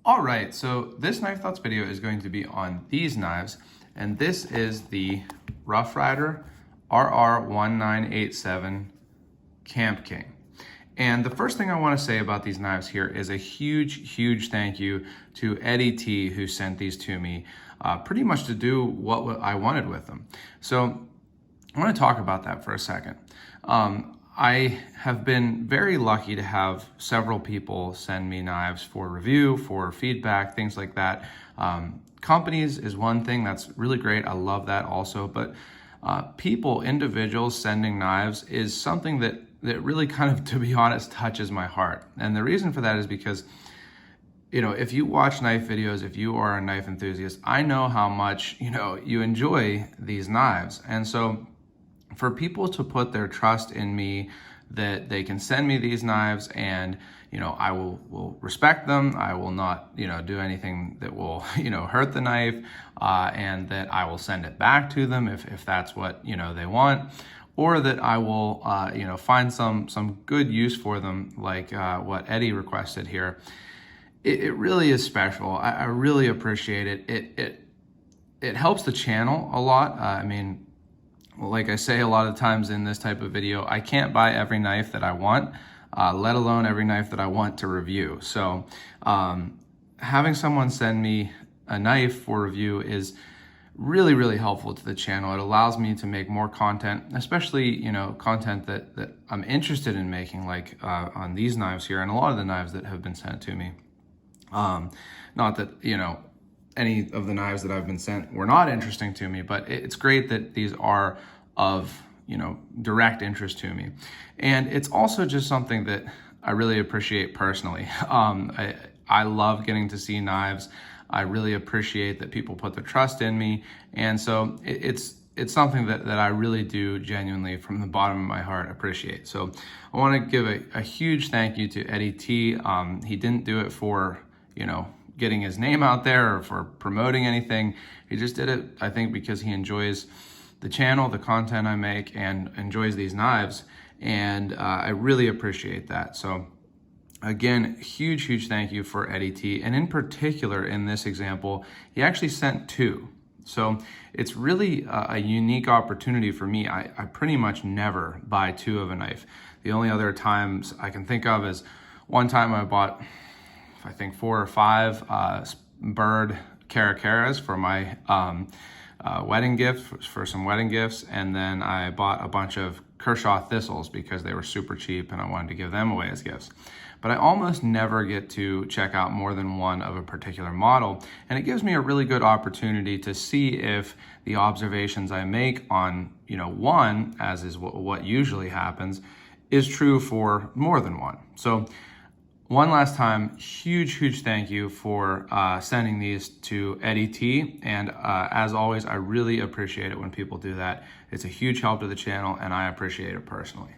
All right, so this Knife Thoughts video is going to be on these knives, and this is the Ryder RR1987 Kamp King. And the first thing I want to say about these knives here is a huge thank you to Eddie T, who sent these to me pretty much to do what I wanted with them. So I want to talk about that for a second. I have been very lucky to have several people send me knives for review, for feedback, things like that. Companies is one thing that's really great. I love that also. But individuals sending knives is something that really kind of, to be honest, touches my heart. And the reason for that is because, you know, if you watch knife videos, if you are a knife enthusiast, I know how much, you enjoy these knives. And so for people to put their trust in me that they can send me these knives and, I will respect them. I will not, do anything that will, hurt the knife, and that I will send it back to them if that's what, they want, or that I will, find some good use for them, like what Eddie requested here. It really is special. I really appreciate it. It helps the channel a lot. Well, like I say a lot of times in this type of video, I can't buy every knife that I want, let alone every knife that I want to review. So having someone send me a knife for review is really helpful to the channel. It allows me to make more content, especially, content that I'm interested in making, like on these knives here and a lot of the knives that have been sent to me. Not that, any of the knives that I've been sent were not interesting to me, but it's great that these are of, direct interest to me. And it's also just something that I really appreciate personally. I love getting to see knives. I really appreciate that people put their trust in me. And so it's something that I really do genuinely from the bottom of my heart appreciate. So I want to give a huge thank you to Eddie T. He didn't do it for, getting his name out there or for promoting anything. He just did it, I think, because he enjoys the channel, the content I make, and enjoys these knives. And I really appreciate that. So again, huge thank you for Eddie T. And in particular, in this example, he actually sent two. So it's really a unique opportunity for me. I pretty much never buy two of a knife. The only other times I can think of is one time I bought, I think 4 or 5 bird caracaras for my wedding gift, for some wedding gifts. And then I bought a bunch of Kershaw thistles because they were super cheap and I wanted to give them away as gifts. But I almost never get to check out more than one of a particular model. And it gives me a really good opportunity to see if the observations I make on, one, as is what usually happens, is true for more than one. So one last time, huge thank you for sending these to Eddie T. And as always, I really appreciate it when people do that. It's a huge help to the channel and I appreciate it personally.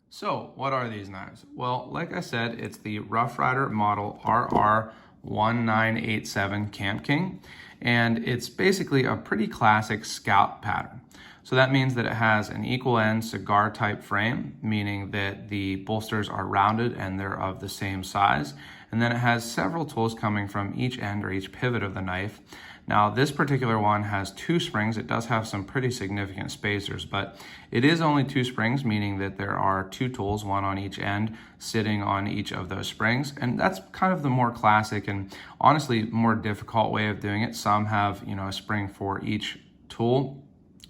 So what are these knives? Well, like I said, it's the Ryder model RR1987 Kamp King. And it's basically a pretty classic scout pattern. So that means that it has an equal end cigar type frame, meaning that the bolsters are rounded and they're of the same size. And then it has several tools coming from each end or each pivot of the knife. Now this particular one has 2 springs. It does have some pretty significant spacers, but it is only 2 springs, meaning that there are 2 tools, one on each end, sitting on each of those springs. And that's kind of the more classic and honestly more difficult way of doing it. Some have, a spring for each tool.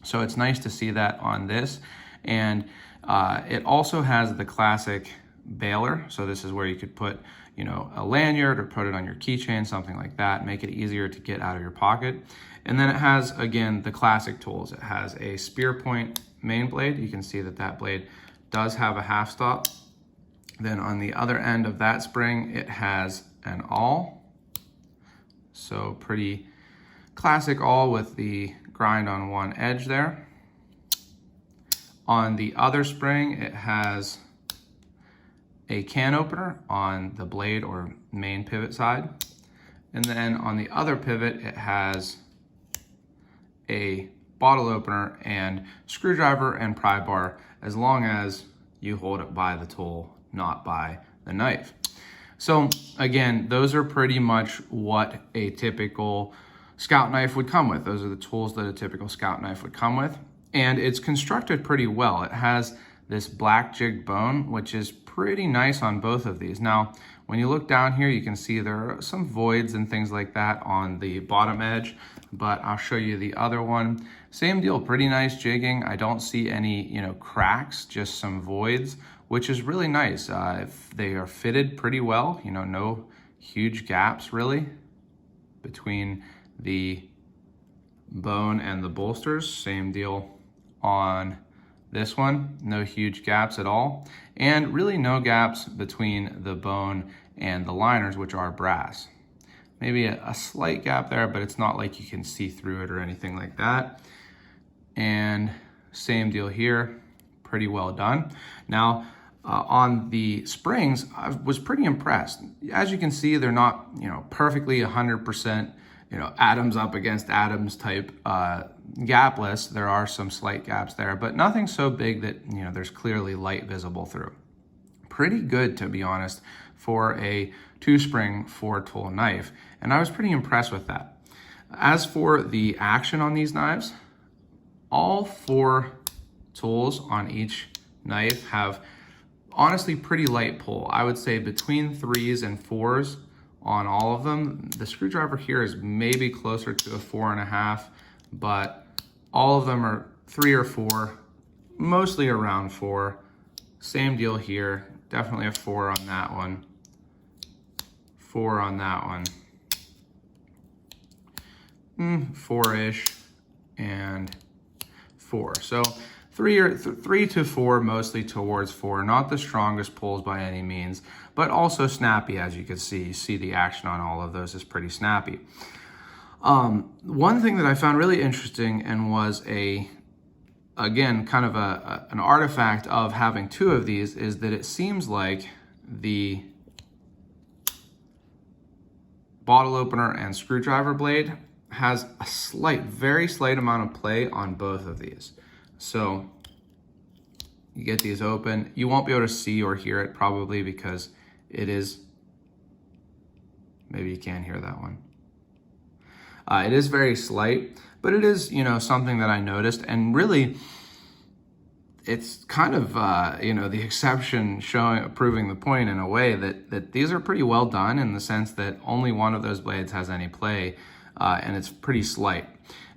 So it's nice to see that on this. And it also has the classic bailer. So this is where you could put, a lanyard or put it on your keychain, something like that, make it easier to get out of your pocket. And then it has, again, the classic tools. It has a spear point main blade. You can see that blade does have a half stop. Then on the other end of that spring, it has an awl. So pretty classic awl with the grind on one edge there. On the other spring, it has a can opener on the blade or main pivot side. And then on the other pivot, it has a bottle opener and screwdriver and pry bar, as long as you hold it by the tool, not by the knife. So again, those are pretty much what a typical scout knife would come with. Those are the tools that a typical scout knife would come with. And it's constructed pretty well. It has this black jigged bone, which is pretty nice on both of these. Now, when you look down here, you can see there are some voids and things like that on the bottom edge, but I'll show you the other one. Same deal, pretty nice jigging. I don't see any, cracks, just some voids, which is really nice. They are fitted pretty well, no huge gaps really between the bone and the bolsters. Same deal on this one, no huge gaps at all, and really no gaps between the bone and the liners, which are brass. Maybe a slight gap there, but it's not like you can see through it or anything like that. And same deal here, pretty well done. Now, on the springs, I was pretty impressed. As you can see, they're not, perfectly 100%, atoms up against atoms type gapless. There are some slight gaps there, but nothing so big that, there's clearly light visible through. Pretty good, to be honest, for a 2-spring 4-tool knife, and I was pretty impressed with that. As for the action on these knives, all 4 tools on each knife have honestly pretty light pull. I would say between 3s and 4s on all of them. The screwdriver here is maybe closer to a 4.5, but all of them are 3 or 4, mostly around 4. Same deal here, definitely a 4 on that one, 4 on that one, 4-ish, and 4. So 3 to 4, mostly towards 4. Not the strongest pulls by any means, but also snappy, as you can see. You see the action on all of those is pretty snappy. One thing that I found really interesting and was again, kind of an artifact of having 2 of these is that it seems like the bottle opener and screwdriver blade has a very slight amount of play on both of these. So you get these open. You won't be able to see or hear it probably because it is, maybe you can't hear that one. It is very slight, but it is, something that I noticed, and really it's kind of, the exception proving the point in a way that these are pretty well done in the sense that only one of those blades has any play, and it's pretty slight.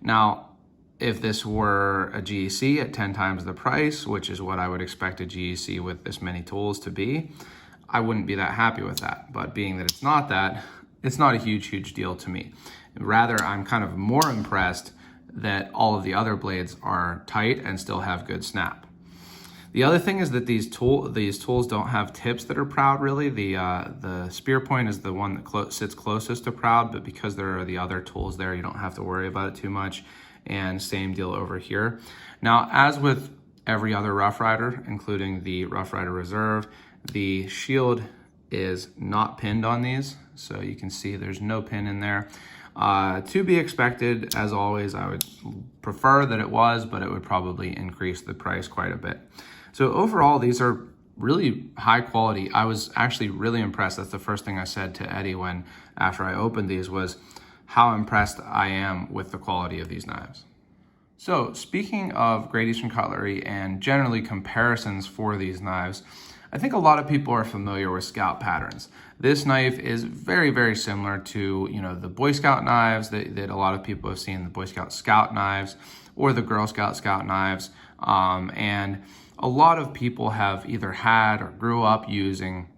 Now, if this were a GEC at 10 times the price, which is what I would expect a GEC with this many tools to be, I wouldn't be that happy with that. But being that it's not that, it's not a huge deal to me. Rather, I'm kind of more impressed that all of the other blades are tight and still have good snap. The other thing is that these tools don't have tips that are proud really. The spear point is the one that sits closest to proud, but because there are the other tools there, you don't have to worry about it too much. And same deal over here. Now, as with every other Rough Rider, including the Rough Rider Reserve, the shield is not pinned on these. So you can see there's no pin in there. To be expected, as always, I would prefer that it was, but it would probably increase the price quite a bit. So overall, these are really high quality. I was actually really impressed. That's the first thing I said to Eddie after I opened these was how impressed I am with the quality of these knives. So speaking of Great Eastern Cutlery and generally comparisons for these knives, I think a lot of people are familiar with Scout patterns. This knife is very similar to the Boy Scout knives that a lot of people have seen, the Boy Scout Scout knives or the Girl Scout Scout knives, and a lot of people have either had or grew up using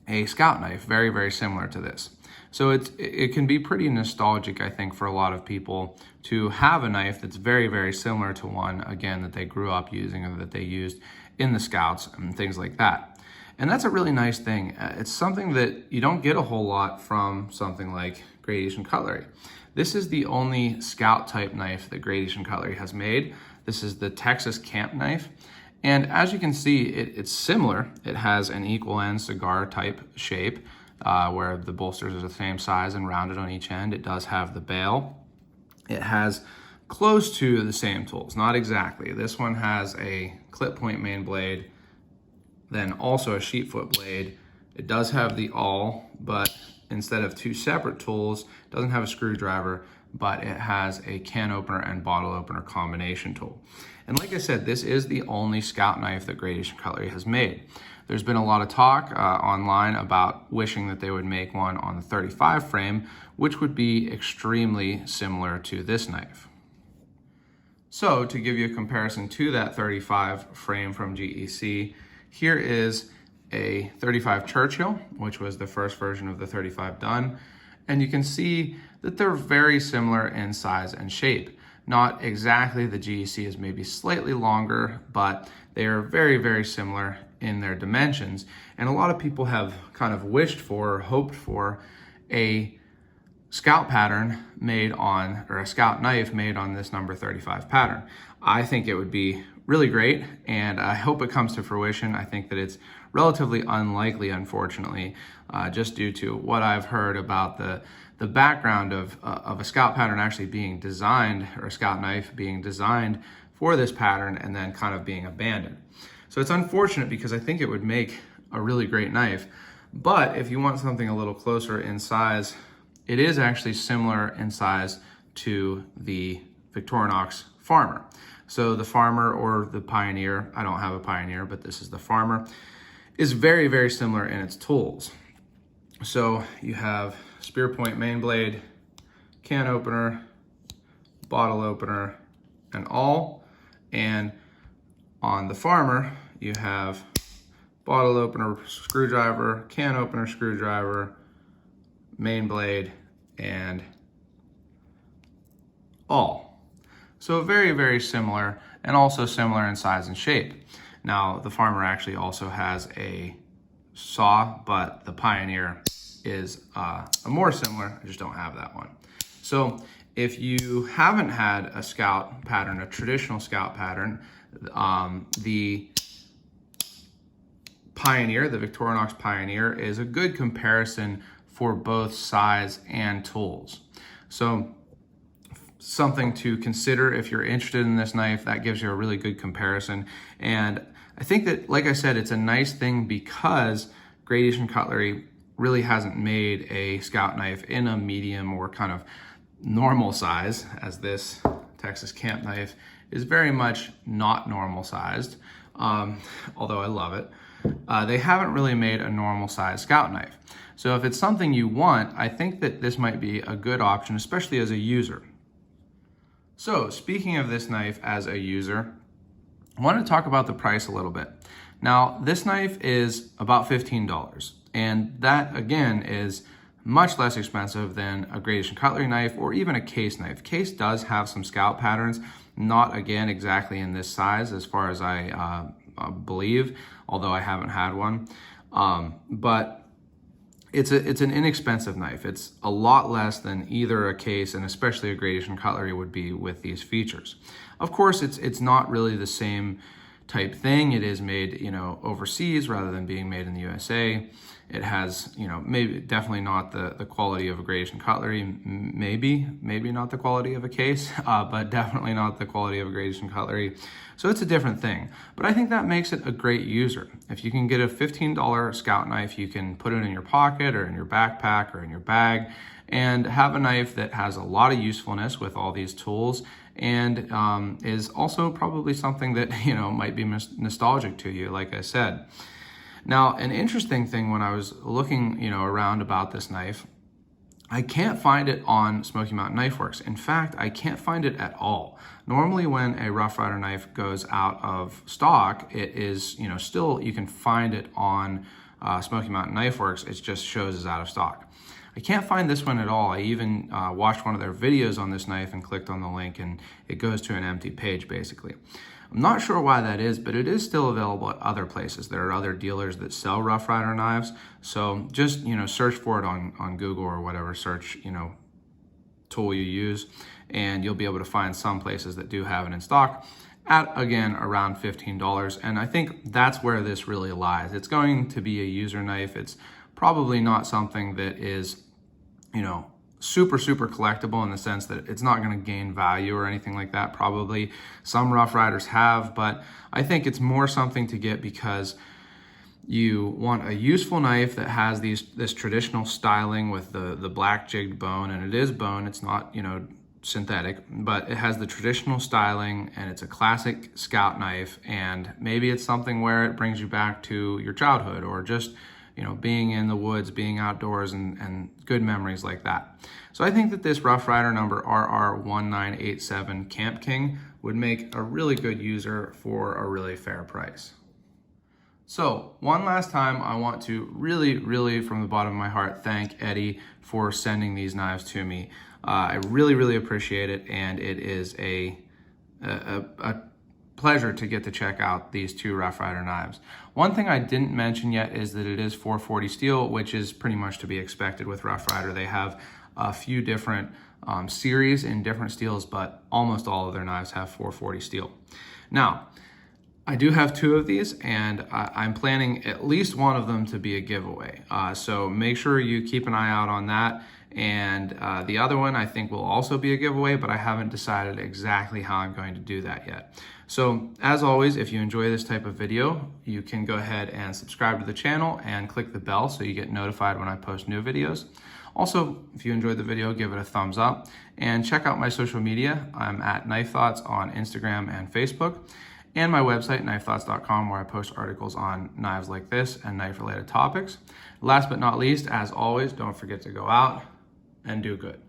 a Scout knife very similar to this. So it can be pretty nostalgic, I think, for a lot of people to have a knife that's very similar to one, again, that they grew up using or that they used in the Scouts and things like that. And that's a really nice thing. It's something that you don't get a whole lot from something like Great Eastern Cutlery. This is the only Scout type knife that Great Eastern Cutlery has made. This is the Texas Kamp knife. And as you can see, it's similar. It has an equal end cigar type shape, where the bolsters are the same size and rounded on each end. It does have the bail. It has close to the same tools, not exactly. This one has a clip point main blade, then also a sheet foot blade. It does have the awl, but instead of two separate tools, it doesn't have a screwdriver, but it has a can opener and bottle opener combination tool. And like I said, this is the only scout knife that Gradation Cutlery has made. There's been a lot of talk online about wishing that they would make one on the 35 frame, which would be extremely similar to this knife. So to give you a comparison to that 35 frame from GEC, here is a 35 Churchill, which was the first version of the 35 done. And you can see that they're very similar in size and shape. Not exactly, the GEC is maybe slightly longer, but they are very, very similar in their dimensions. And a lot of people have kind of wished for or hoped for a scout pattern made on, or a scout knife made on this number 35 pattern. I think it would be really great, and I hope it comes to fruition. I think that it's relatively unlikely, unfortunately, just due to what I've heard about the background of a scout pattern actually being designed, or a scout knife being designed for this pattern and then kind of being abandoned. So it's unfortunate because I think it would make a really great knife. But if you want something a little closer in size, it is actually similar in size to the Victorinox Farmer. So the Farmer, or the Pioneer, I don't have a Pioneer, but this is the Farmer, is very, very similar in its tools. So you have spear point main blade, can opener, bottle opener, and awl. And on the Farmer, you have bottle opener, screwdriver, can opener, screwdriver, main blade, and awl. So very, very similar, and also similar in size and shape. Now, the Farmer actually also has a saw, but the Pioneer is more similar. I just don't have that one. So if you haven't had a scout pattern, a traditional scout pattern, the Pioneer, the Victorinox Pioneer, is a good comparison for both size and tools. So something to consider if you're interested in this knife. That gives you a really good comparison. And I think that, like I said, it's a nice thing because Gradation Cutlery really hasn't made a scout knife in a medium or kind of normal size, as this Texas Kamp knife is very much not normal sized, although I love it. They haven't really made a normal size scout knife. So if it's something you want, I think that this might be a good option, especially as a user. So speaking of this knife as a user, I want to talk about the price a little bit. Now, this knife is about $15, and that again is much less expensive than a Gradation Cutlery knife or even a Case knife. Case does have some scout patterns, not again exactly in this size as far as I believe, although I haven't had one. But it's an inexpensive knife. It's a lot less than either a Case and especially a Gradation Cutlery would be with these features. Of course, it's not really the same type thing. It is made, overseas rather than being made in the USA. It has, maybe definitely not the quality of a Gradation Cutlery, maybe not the quality of a Case, but definitely not the quality of a Gradation Cutlery. So it's a different thing, but I think that makes it a great user. If you can get a $15 scout knife, you can put it in your pocket or in your backpack or in your bag and have a knife that has a lot of usefulness with all these tools and is also probably something that, might be nostalgic to you, like I said. Now, an interesting thing when I was looking, around about this knife, I can't find it on Smoky Mountain Knife Works. In fact, I can't find it at all. Normally when a Rough Rider knife goes out of stock, it is, still you can find it on Smoky Mountain Knife Works. It just shows it's out of stock. I can't find this one at all. I even watched one of their videos on this knife and clicked on the link and it goes to an empty page basically. I'm not sure why that is, but it is still available at other places. There are other dealers that sell Rough Rider knives. So just, search for it on Google or whatever search, tool you use, and you'll be able to find some places that do have it in stock at, again, around $15. And I think that's where this really lies. It's going to be a user knife. It's probably not something that is, super collectible in the sense that it's not going to gain value or anything like that. Probably some Rough Riders have, but I think it's more something to get because You want a useful knife that has this traditional styling with the black jigged bone, and it is bone, it's not, you know, synthetic, but it has the traditional styling and it's a classic scout knife, and maybe it's something where it brings you back to your childhood or just, you know, being in the woods, being outdoors, and good memories like that. So I think that this Rough Ryder number RR1987 Kamp King would make a really good user for a really fair price. So one last time, I want to really from the bottom of my heart thank Eddie for sending these knives to me. I really appreciate it, and it is a pleasure to get to check out these two Rough Ryder knives. One thing I didn't mention yet is that it is 440 steel, which is pretty much to be expected with Rough Ryder. They have a few different series in different steels, but almost all of their knives have 440 steel. Now, I do have two of these, and I'm planning at least one of them to be a giveaway. So make sure you keep an eye out on that. And the other one I think will also be a giveaway, but I haven't decided exactly how I'm going to do that yet. So as always, if you enjoy this type of video, you can go ahead and subscribe to the channel and click the bell so you get notified when I post new videos. Also, if you enjoyed the video, give it a thumbs up and check out my social media. I'm at Knife Thoughts on Instagram and Facebook, and my website, knifethoughts.com, where I post articles on knives like this and knife-related topics. Last but not least, as always, don't forget to go out and do good.